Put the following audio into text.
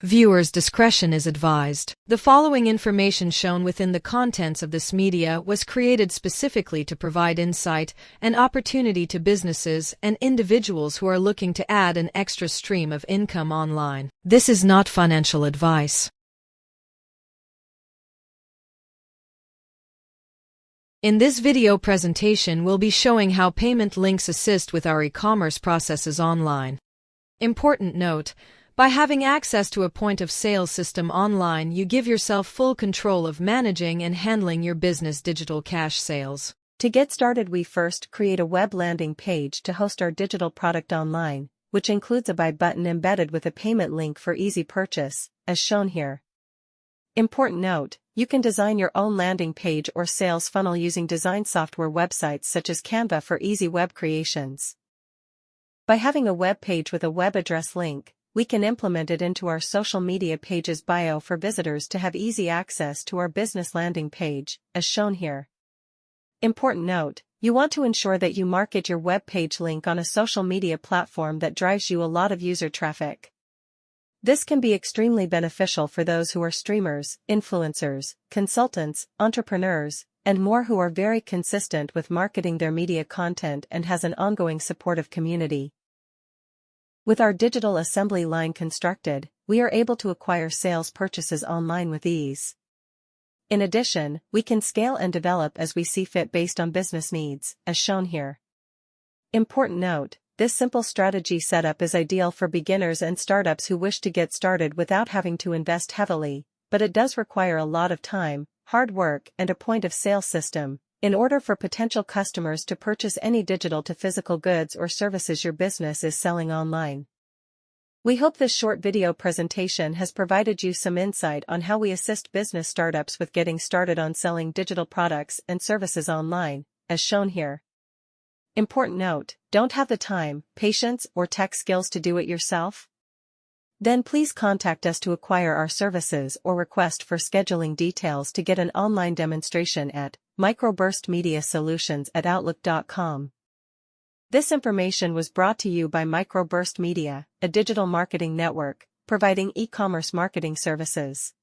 Viewers' discretion is advised. The following information shown within the contents of this media was created specifically to provide insight and opportunity to businesses and individuals who are looking to add an extra stream of income online. This is not financial advice. In this video presentation, we'll be showing how payment links assist with our e-commerce processes online. Important note: by having access to a point-of-sale system online, you give yourself full control of managing and handling your business digital cash sales. To get started, we first create a web landing page to host our digital product online, which includes a buy button embedded with a payment link for easy purchase, as shown here. Important note: you can design your own landing page or sales funnel using design software websites such as Canva for easy web creations. By having a web page with a web address link, we can implement it into our social media page's bio for visitors to have easy access to our business landing page, as shown here. Important note: you want to ensure that you market your web page link on a social media platform that drives you a lot of user traffic. This can be extremely beneficial for those who are streamers, influencers, consultants, entrepreneurs, and more who are very consistent with marketing their media content and has an ongoing supportive community. With our digital assembly line constructed, we are able to acquire sales purchases online with ease. In addition, we can scale and develop as we see fit based on business needs, as shown here. Important note: this simple strategy setup is ideal for beginners and startups who wish to get started without having to invest heavily, but it does require a lot of time, hard work, and a point-of-sale system in order for potential customers to purchase any digital to physical goods or services your business is selling online. We hope this short video presentation has provided you some insight on how we assist business startups with getting started on selling digital products and services online, as shown here. Important note: don't have the time, patience, or tech skills to do it yourself? Then please contact us to acquire our services or request for scheduling details to get an online demonstration at MicroBurstmediaSolutions@outlook.com. This information was brought to you by MicroBurstmedia, a digital marketing network, providing e-commerce marketing services.